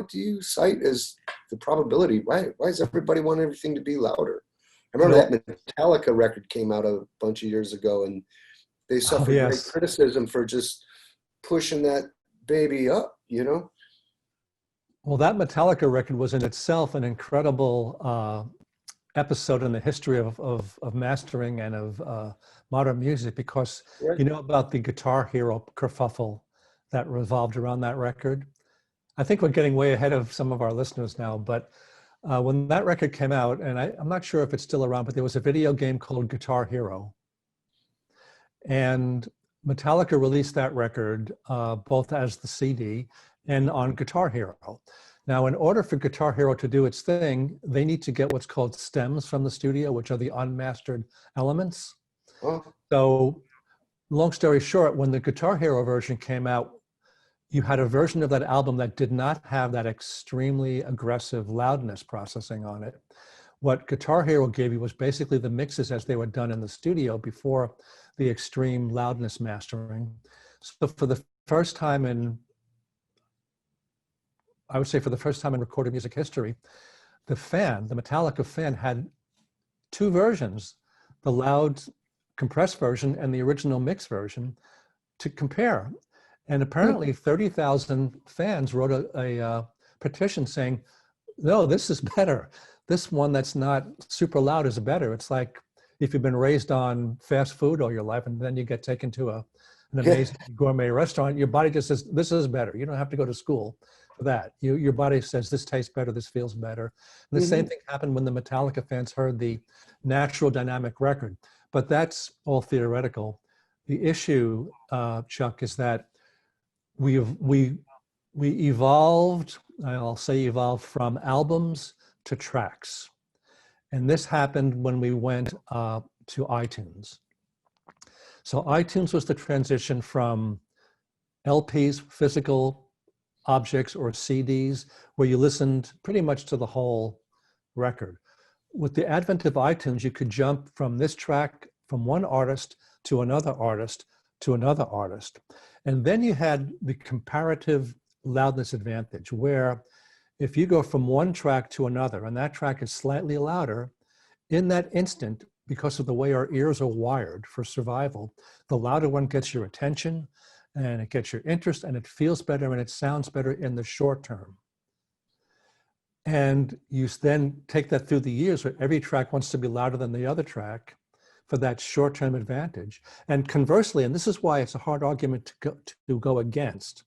what do you cite as the probability? Why does everybody want everything to be louder? I remember that Metallica record came out a bunch of years ago, and they suffered great criticism for just pushing that baby up, you know? Well, that Metallica record was in itself an incredible episode in the history of mastering and of modern music, because you know about the Guitar Hero kerfuffle that revolved around that record. I think we're getting way ahead of some of our listeners now, but when that record came out, and I'm not sure if it's still around, but there was a video game called Guitar Hero. And Metallica released that record both as the CD and on Guitar Hero. Now, in order for Guitar Hero to do its thing, they need to get what's called stems from the studio, which are the unmastered elements. Oh. So long story short, when the Guitar Hero version came out, you had a version of that album that did not have that extremely aggressive loudness processing on it. What Guitar Hero gave you was basically the mixes as they were done in the studio before the extreme loudness mastering. So for the first time in, I would say for the first time in recorded music history, the Metallica fan had two versions, the loud compressed version and the original mix version, to compare. And apparently 30,000 fans wrote a petition saying, no, this is better. This one that's not super loud is better. It's like if you've been raised on fast food all your life and then you get taken to an amazing gourmet restaurant, your body just says, this is better. You don't have to go to school for that. Your body says, this tastes better, this feels better. And the same thing happened when the Metallica fans heard the Natural Dynamic record. But that's all theoretical. The issue, Chuck, is that we evolved, I'll say evolved from albums to tracks. And this happened when we went to iTunes. So iTunes was the transition from LPs, physical objects, or CDs, where you listened pretty much to the whole record. With the advent of iTunes, you could jump from this track from one artist to another artist to another artist. And then you had the comparative loudness advantage, where if you go from one track to another, and that track is slightly louder, in that instant, because of the way our ears are wired for survival, the louder one gets your attention, and it gets your interest, and it feels better, and it sounds better in the short term. And you then take that through the years, where every track wants to be louder than the other track for that short-term advantage. And conversely, and this is why it's a hard argument to go against,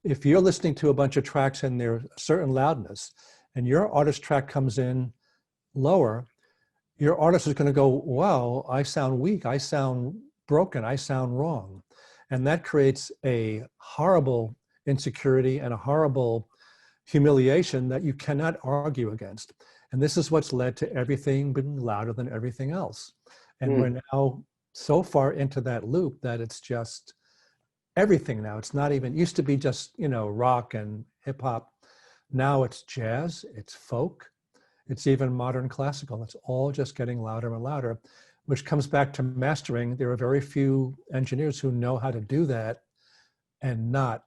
if you're listening to a bunch of tracks and there's a certain loudness, and your artist track comes in lower, your artist is going to go, wow, I sound weak, I sound broken, I sound wrong. And that creates a horrible insecurity and a horrible humiliation that you cannot argue against. And this is what's led to everything being louder than everything else. And we're now so far into that loop that it's just everything now. It's not even, used to be just, you know, rock and hip hop. Now it's jazz, it's folk, it's even modern classical. It's all just getting louder and louder, which comes back to mastering. There are very few engineers who know how to do that and not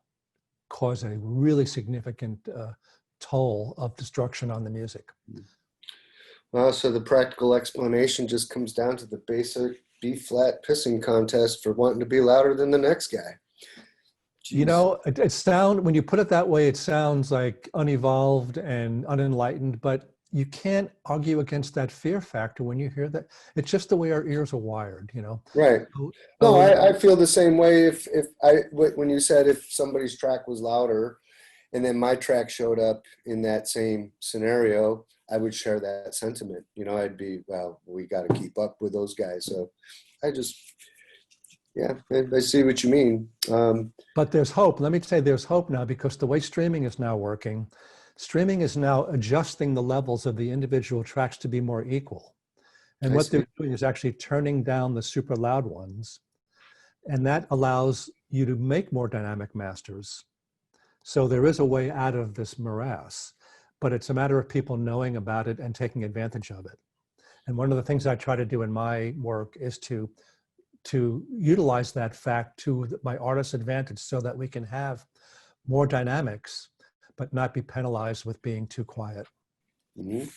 cause a really significant toll of destruction on the music. Well, so the practical explanation just comes down to the basic B-flat pissing contest for wanting to be louder than the next guy. Jeez. You know, when you put it that way, it sounds like unevolved and unenlightened, but you can't argue against that fear factor when you hear that. It's just the way our ears are wired, you know? Right. No, I feel the same way. When you said if somebody's track was louder and then my track showed up in that same scenario, I would share that sentiment. You know, I'd be, well, we got to keep up with those guys. So I see what you mean. But there's hope. Let me say there's hope now, because the way streaming is now working, streaming is now adjusting the levels of the individual tracks to be more equal. And what they're doing is actually turning down the super loud ones. And that allows you to make more dynamic masters. So there is a way out of this morass, but it's a matter of people knowing about it and taking advantage of it. And one of the things I try to do in my work is to utilize that fact to my artist's advantage so that we can have more dynamics, but not be penalized with being too quiet. Mhm.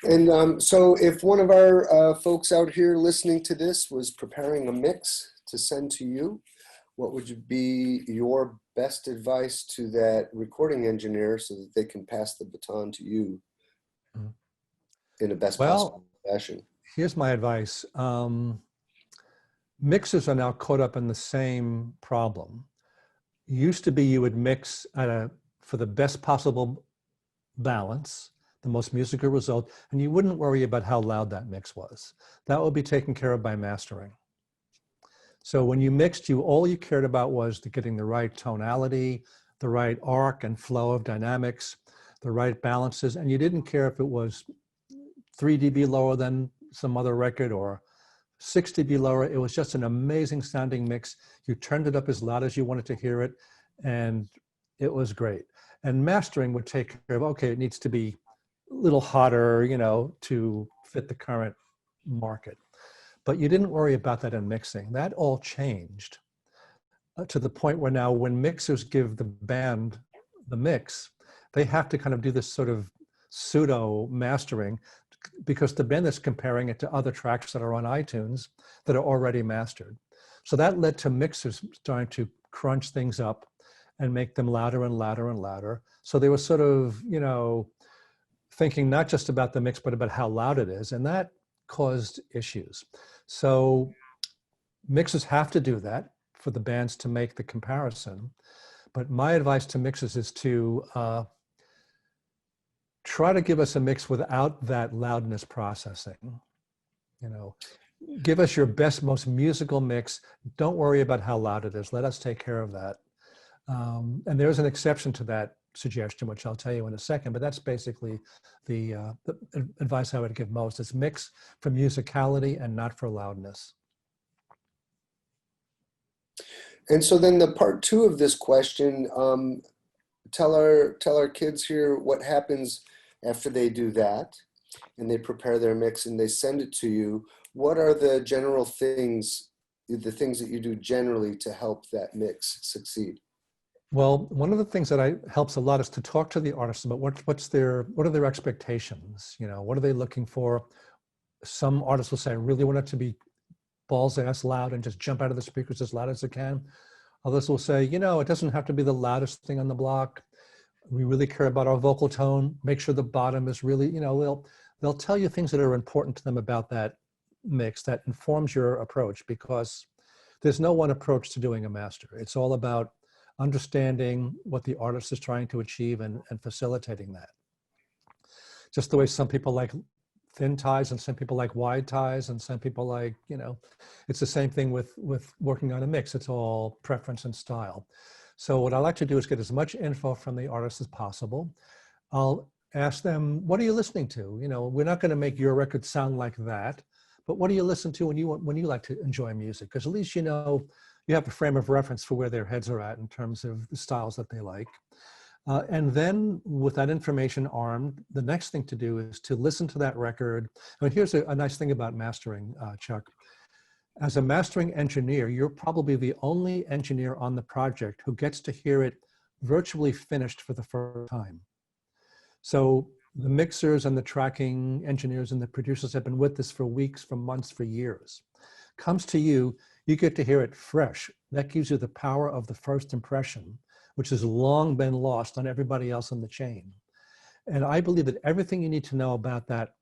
And so if one of our folks out here listening to this was preparing a mix to send to you, what would be your best advice to that recording engineer so that they can pass the baton to you Mhm. in the best Well, possible fashion? here's my advice. Mixers are now caught up in the same problem. Used to be you would mix for the best possible balance, the most musical result, and you wouldn't worry about how loud that mix was. That would be taken care of by mastering. So when you mixed, all you cared about was getting the right tonality, the right arc and flow of dynamics, the right balances, and you didn't care if it was 3 dB lower than some other record or 6 dB lower. It was just an amazing sounding mix. You turned it up as loud as you wanted to hear it, and it was great. And mastering would take care of, okay, it needs to be a little hotter, to fit the current market. But you didn't worry about that in mixing. That all changed to the point where now when mixers give the band the mix, they have to kind of do this sort of pseudo mastering because the band is comparing it to other tracks that are on iTunes that are already mastered. So that led to mixers starting to crunch things up and make them louder and louder and louder. So they were sort of, thinking not just about the mix, but about how loud it is. And that caused issues. So mixers have to do that for the bands to make the comparison. But my advice to mixers is to try to give us a mix without that loudness processing. Give us your best, most musical mix. Don't worry about how loud it is. Let us take care of that. And there's an exception to that suggestion, which I'll tell you in a second, but that's basically the advice I would give most. Is mix for musicality and not for loudness. And so then the part two of this question, tell our kids here what happens after they do that and they prepare their mix and they send it to you. What are the general things, the things that you do generally to help that mix succeed? Well, one of the things that helps a lot is to talk to the artists about what are their expectations? What are they looking for? Some artists will say, I really want it to be balls ass loud and just jump out of the speakers as loud as it can. Others will say, it doesn't have to be the loudest thing on the block. We really care about our vocal tone. Make sure the bottom is really, they'll tell you things that are important to them about that mix that informs your approach, because there's no one approach to doing a master. It's all about understanding what the artist is trying to achieve and facilitating that. Just the way some people like thin ties and some people like wide ties and some people like, it's the same thing with working on a mix. It's all preference and style. So what I like to do is get as much info from the artist as possible. I'll ask them, what are you listening to? We're not going to make your record sound like that, but what do you listen to when you like to enjoy music? Because at least you have a frame of reference for where their heads are at in terms of the styles that they like. And then with that information armed, the next thing to do is to listen to that record. I mean, here's a nice thing about mastering, Chuck. As a mastering engineer, you're probably the only engineer on the project who gets to hear it virtually finished for the first time. So the mixers and the tracking engineers and the producers have been with this for weeks, for months, for years. Comes to you, you get to hear it fresh. That gives you the power of the first impression, which has long been lost on everybody else in the chain. And I believe that everything you need to know about that,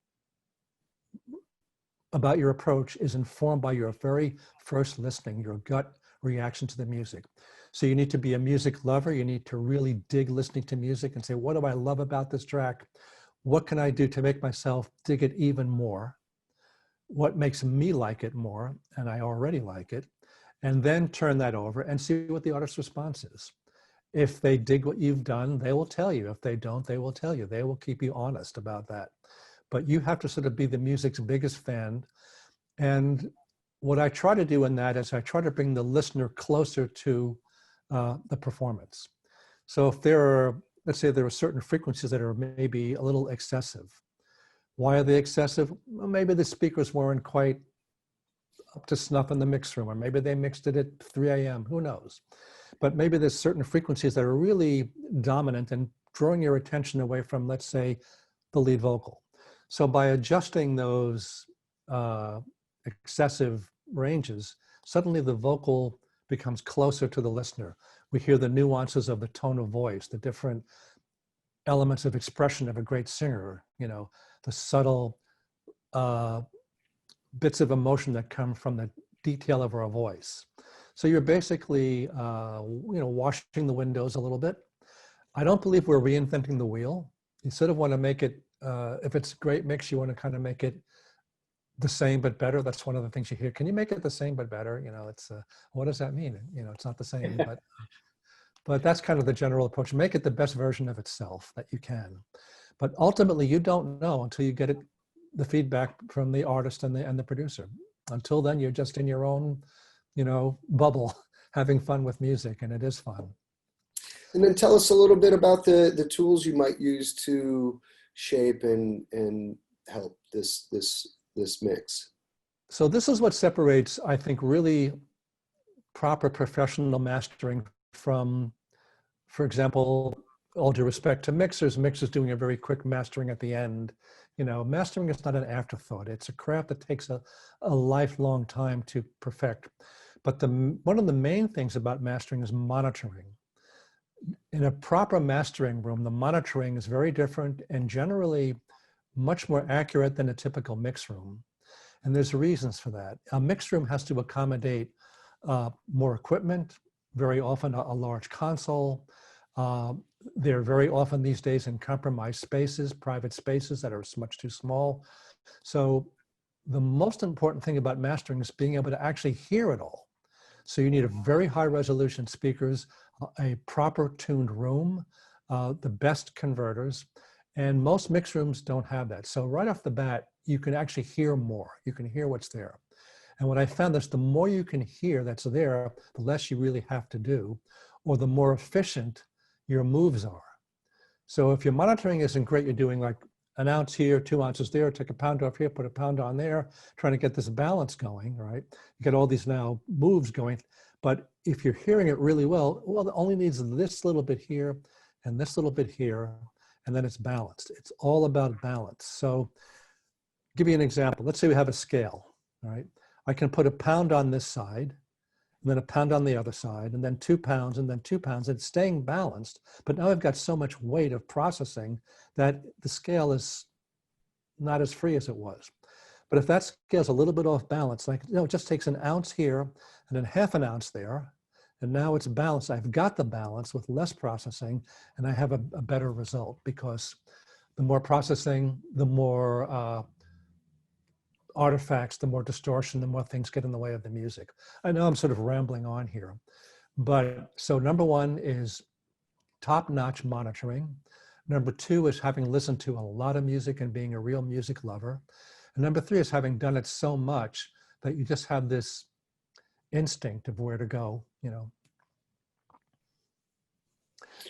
about your approach, is informed by your very first listening, your gut reaction to the music. So you need to be a music lover. You need to really dig listening to music and say, what do I love about this track? What can I do to make myself dig it even more? What makes me like it more? And I already like it. And then turn that over and see what the artist's response is. If they dig what you've done, they will tell you. If they don't, they will tell you. They will keep you honest about that. But you have to sort of be the music's biggest fan. And what I try to do in that is I try to bring the listener closer to the performance. So if let's say there are certain frequencies that are maybe a little excessive. Why are they excessive? Well, maybe the speakers weren't quite up to snuff in the mix room, or maybe they mixed it at 3 a.m., who knows? but maybe there's certain frequencies that are really dominant and drawing your attention away from, let's say, the lead vocal. So by adjusting those excessive ranges, suddenly the vocal becomes closer to the listener. We hear the nuances of the tone of voice, the different elements of expression of a great singer, you know, the subtle bits of emotion that come from the detail of our voice. So you're basically, you know, washing the windows a little bit. I don't believe we're reinventing the wheel. You sort of want to make it, if it's a great mix, you want to kind of make it the same but better. That's one of the things you hear. Can you make it the same but better? You know, it's what does that mean? You know, it's not the same, but that's kind of the general approach. Make it the best version of itself that you can. But ultimately, you don't know until you get it, the feedback from the artist and the producer. Until then, you're just in your own, you know, bubble, having fun with music, and it is fun. And then tell us a little bit about the tools you might use to shape and help this mix. So this is what separates, I think, really proper professional mastering from, for example, all due respect to mixers doing a very quick mastering at the end. You know, mastering is not an afterthought. It's a craft that takes a lifelong time to perfect. But one of the main things about mastering is monitoring. In a proper mastering room, the monitoring is very different and generally much more accurate than a typical mix room. And there's reasons for that. A mix room has to accommodate more equipment, very often a large console. They're very often these days in compromised spaces, private spaces that are much too small. So the most important thing about mastering is being able to actually hear it all. So you need a very high resolution speakers, a proper tuned room, the best converters, and most mix rooms don't have that. So right off the bat, you can actually hear more. You can hear what's there. And what I found is the more you can hear that's there, the less you really have to do, or the more efficient your moves are. So if your monitoring isn't great, you're doing like an ounce here, 2 ounces there, take a pound off here, put a pound on there, trying to get this balance going, right? You get all these now moves going. But if you're hearing it really well, it only needs this little bit here and this little bit here, and then it's balanced. It's all about balance. So give you an example. Let's say we have a scale, all right? I can put a pound on this side, and then a pound on the other side, and then 2 pounds, and then 2 pounds. It's staying balanced, but now I've got so much weight of processing that the scale is not as free as it was. But if that scale's a little bit off balance, like, you know, it just takes an ounce here, and then half an ounce there, and now it's balanced. I've got the balance with less processing, and I have a better result, because the more processing, the more artifacts, the more distortion, the more things get in the way of the music. I know I'm sort of rambling on here, but so number one is top-notch monitoring. Number two is having listened to a lot of music and being a real music lover. And number three is having done it so much that you just have this instinct of where to go, you know.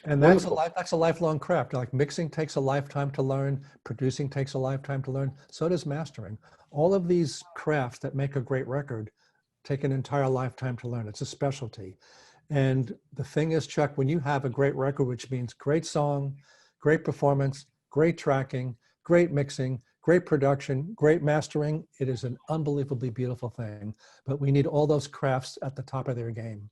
And that's a lifelong craft. Like mixing takes a lifetime to learn, producing takes a lifetime to learn, so does mastering. All of these crafts that make a great record take an entire lifetime to learn. It's a specialty. And the thing is, Chuck, when you have a great record, which means great song, great performance, great tracking, great mixing, great production, great mastering, it is an unbelievably beautiful thing. But we need all those crafts at the top of their game.